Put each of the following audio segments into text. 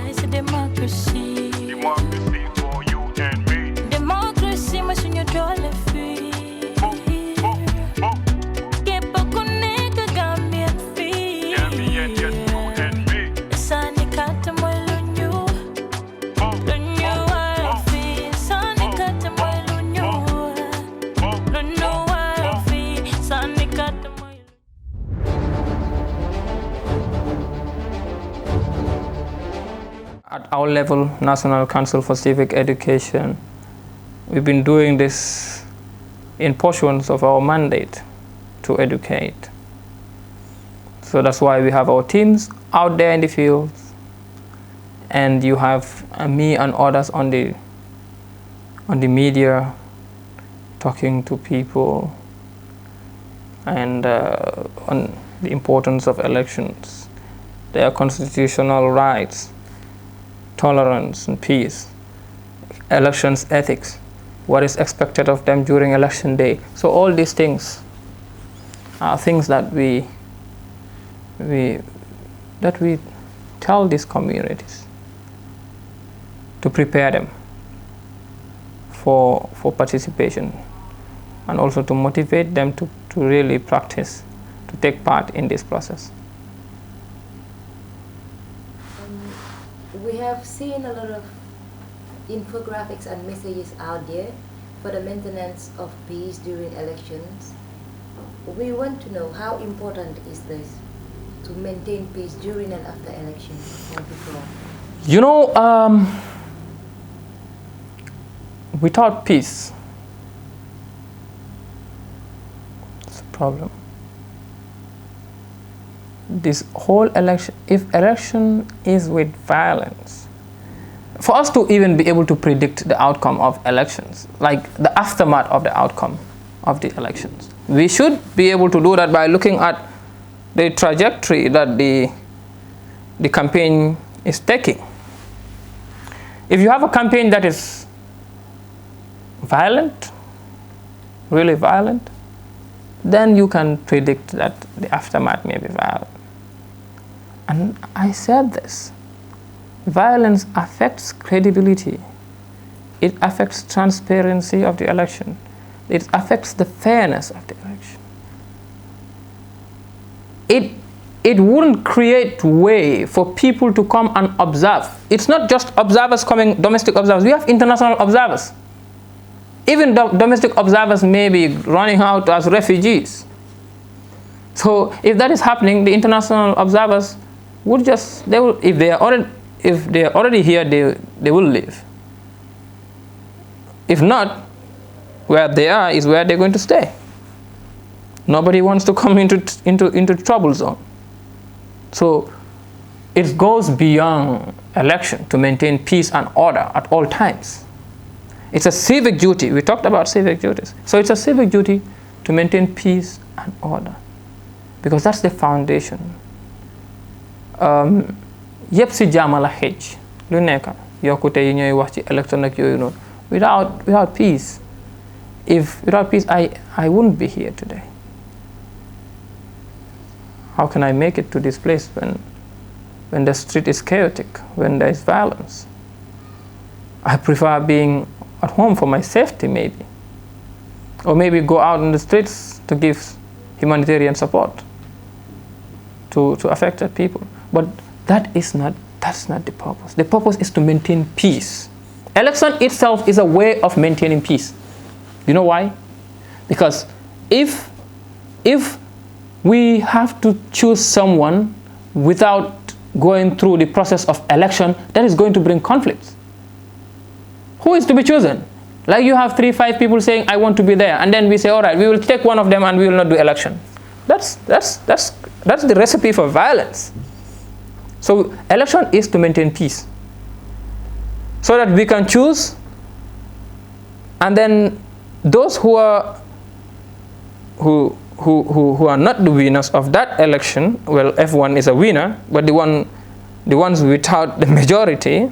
It's a democracy. Democracy for you and me. Democracy, mas senhor dole free. Keep a connect a Gambian free. Gambian, just you and me. Sani kata mo lunyu. Lunyu wafi. Sani kata mo lunyu. Lunyu wafi. Sani kata mo. At our level, National Council for Civic Education, we've been doing this in portions of our mandate to educate. So that's why we have our teams out there in the fields, and you have me and others on the media talking to people and on the importance of elections, their constitutional rights, tolerance and peace, elections ethics, what is expected of them during election day. So all these things are things that we tell these communities to prepare them for participation, and also to motivate them to really practice, to take part in this process. We have seen a lot of infographics and messages out there for the maintenance of peace during elections. We want to know how important is this to maintain peace during and after elections or before? You know, without peace, it's a problem. This whole election, if election is with violence, for us to even be able to predict the outcome of elections, like the aftermath of the outcome of the elections, we should be able to do that by looking at the trajectory that the campaign is taking. If you have a campaign that is violent, really violent, then you can predict that the aftermath may be violent. And I said this, violence affects credibility. It affects transparency of the election. It affects the fairness of the election. It wouldn't create way for people to come and observe. It's not just observers coming, domestic observers. We have international observers. Even domestic observers may be running out as refugees. So if that is happening, the international observers would just, if they are already here, they will leave. If not, where they are is where they're going to stay. Nobody wants to come into trouble zone. So it goes beyond election to maintain peace and order at all times. It's a civic duty. We talked about civic duties. So it's a civic duty to maintain peace and order, because that's the foundation. Yep si jàmm la xëj lu nekk yokkute yi ñooy wax ci election ak yooyu noonu. Without peace, without peace I wouldn't be here today. How can I make it to this place when the street is chaotic, when there is violence? I prefer being at home for my safety, maybe. Or maybe go out in the streets to give humanitarian support to affected people. But that's not the purpose. The purpose is to maintain peace. Election itself is a way of maintaining peace. You know why? Because if we have to choose someone without going through the process of election, that is going to bring conflicts. Who is to be chosen? Like you have 3-5 people saying, I want to be there, and then we say, all right, we will take one of them and we will not do election. That's the recipe for violence. So election is to maintain peace, so that we can choose, and then those who are not the winners of that election, well, everyone is a winner, but the ones without the majority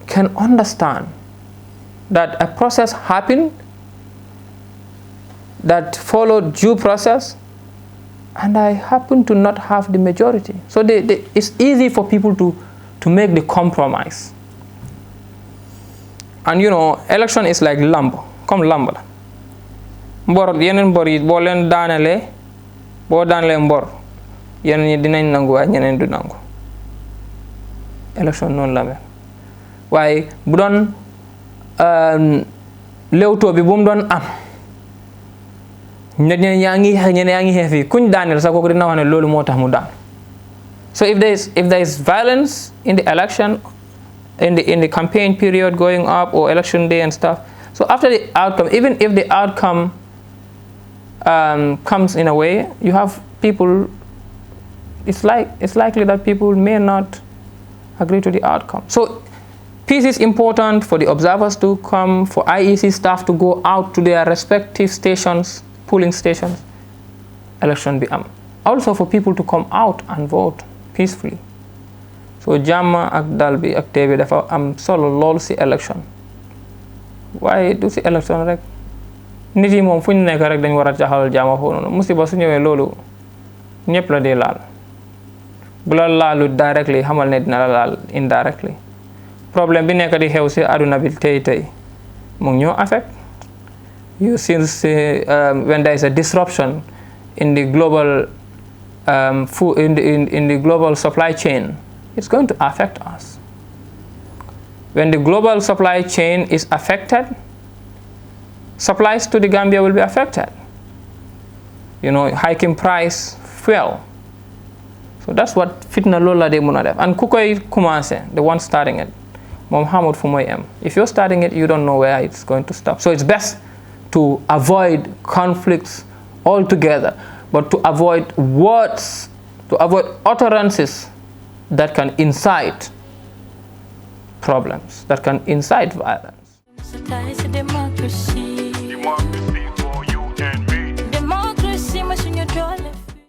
can understand that a process happened that followed due process, and I happen to not have the majority. So it's easy for people to make the compromise. And you know, election is like lamb, comme lamb la. Mbor yeneen mbor yi boo leen daanelee mbor yeneen ñi dinañ nangu waaye ñeneen du nangu. Election noonu la mel waaye bu doon léewtoo bi bu mu doon am ñeneen yaa ngi xeex fii kuñ daaneel sax kooku dina wax ne loolu moo tax mu daan. So if there is violence in the election, in the campaign period going up or election day and stuff, so after the outcome, even if the outcome comes in a way, you have people, it's likely that people may not agree to the outcome. So peace is important for the observers to come, for IEC staff to go out to their respective stations, polling stations, election be also for people to come out and vote peacefully. So jàmm ak dal bi ak tey bi dafa am solo lool ci election waaye du ci election rek nit yi moom fu ñu nekk rek dañ war a jaxal jàmm foofu noonu musiba su ñëwee loolu ñëpp la dee laal bu la laalu directly xamal ne dina la laal indirectly problème bi nekk di xew ci àdduna bi tey mu ngi ñoo affect you since when there is a disruption in the global food in the global supply chain, it's going to affect us. When the global supply chain is affected, supplies to the Gambia will be affected. You know, hiking price, fuel. So that's what fitna lola de muna def. And ku koy commencé, the one starting it, mom xamut fu moy am. If you're starting it, you don't know where it's going to stop. So it's best to avoid conflicts altogether, but to avoid words, to avoid utterances that can incite problems, that can incite violence.